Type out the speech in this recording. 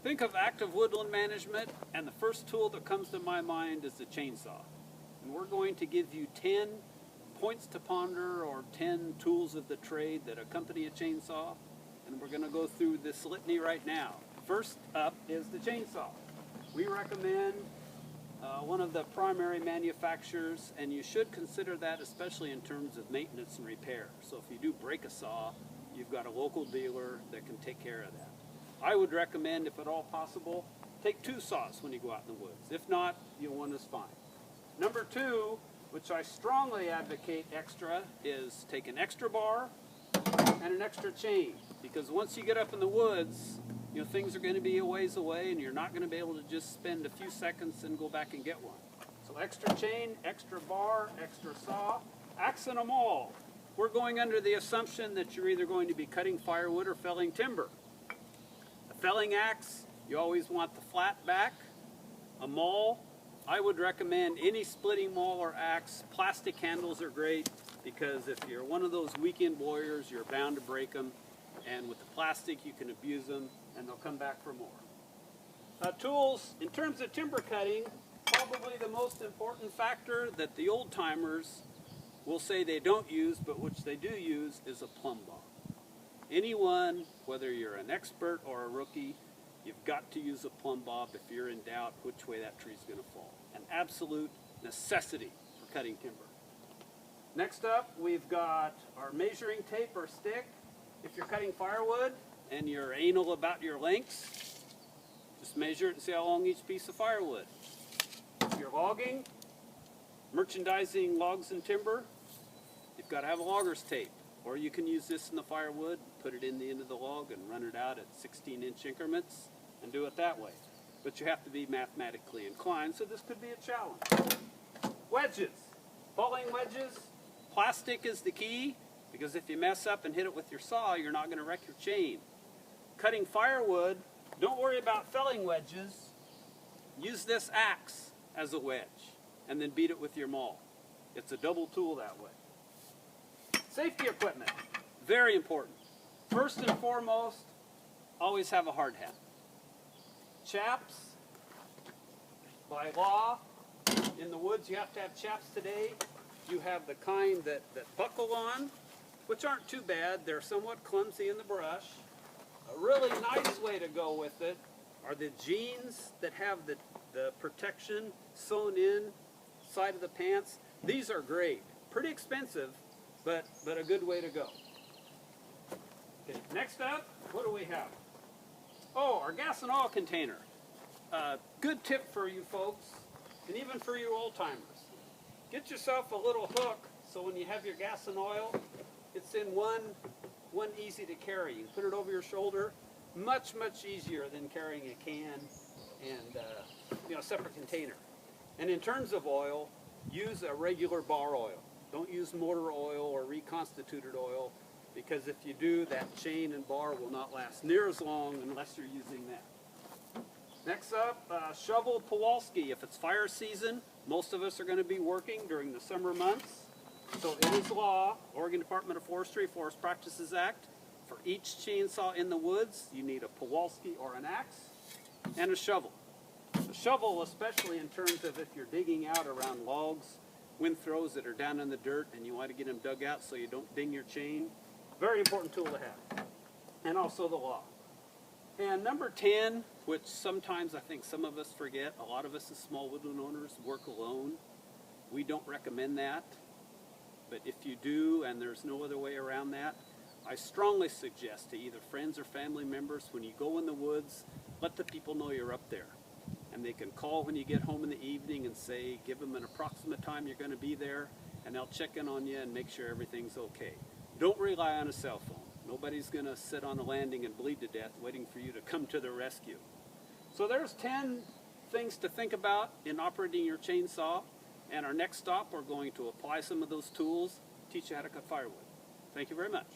Think of active woodland management, and the first tool that comes to my mind is the chainsaw. And we're going to give you 10 points to ponder, or 10 tools of the trade that accompany a chainsaw, and we're going to go through this litany right now. First up is the chainsaw. We recommend one of the primary manufacturers, and you should consider that especially in terms of maintenance and repair. So if you do break a saw, you've got a local dealer that can take care of that. I would recommend, if at all possible, take 2 saws when you go out in the woods. If not, one is fine. Number 2, which I strongly advocate extra, is take an extra bar and an extra chain. Because once you get up in the woods, things are going to be a ways away, and you're not going to be able to just spend a few seconds and go back and get one. So extra chain, extra bar, extra saw, axe and a maul. We're going under the assumption that you're either going to be cutting firewood or felling timber. A felling axe, you always want the flat back. A maul, I would recommend any splitting maul or axe. Plastic handles are great, because if you're one of those weekend warriors, you're bound to break them. And with the plastic, you can abuse them, and they'll come back for more. Tools, in terms of timber cutting, probably the most important factor that the old timers will say they don't use, but which they do use, is a plumb bob. Anyone, whether you're an expert or a rookie, you've got to use a plumb bob if you're in doubt which way that tree's going to fall. An absolute necessity for cutting timber. Next up, we've got our measuring tape or stick. If you're cutting firewood and you're anal about your lengths, just measure it and see how long each piece of firewood. If you're logging, merchandising logs and timber, you've got to have a logger's tape. Or you can use this in the firewood, put it in the end of the log and run it out at 16-inch increments and do it that way. But you have to be mathematically inclined, so this could be a challenge. Wedges. Falling wedges, plastic is the key, because if you mess up and hit it with your saw, you're not going to wreck your chain. Cutting firewood, don't worry about felling wedges. Use this axe as a wedge, and then beat it with your maul. It's a double tool that way. Safety equipment, very important. First and foremost, always have a hard hat. Chaps, by law, in the woods you have to have chaps today. You have the kind that buckle on, which aren't too bad. They're somewhat clumsy in the brush. A really nice way to go with it are the jeans that have the protection sewn in side of the pants. These are great. Pretty expensive, but a good way to go. Okay, next up, what do we have? Oh, our gas and oil container. Good tip for you folks, and even for you old timers. Get yourself a little hook, so when you have your gas and oil, it's in one easy to carry. You put it over your shoulder, much easier than carrying a can and a separate container. And in terms of oil, use a regular bar oil. Don't use motor oil or reconstituted oil, because if you do, that chain and bar will not last near as long unless you're using that. Next up, shovel Kowalski. If it's fire season, most of us are going to be working during the summer months. So it is law, Oregon Department of Forestry, Forest Practices Act, for each chainsaw in the woods, you need a Kowalski or an axe and a shovel. A shovel, especially in terms of if you're digging out around logs, wind throws that are down in the dirt, and you want to get them dug out so you don't ding your chain. Very important tool to have. And also the law. And number 10, which sometimes I think some of us forget, a lot of us as small woodland owners work alone. We don't recommend that. But if you do, and there's no other way around that, I strongly suggest to either friends or family members, when you go in the woods, let the people know you're up there. And they can call when you get home in the evening and say, give them an approximate time you're going to be there, and they'll check in on you and make sure everything's okay. Don't rely on a cell phone. Nobody's going to sit on a landing and bleed to death waiting for you to come to the rescue. So there's 10 things to think about in operating your chainsaw. And our next stop, we're going to apply some of those tools, teach you how to cut firewood. Thank you very much.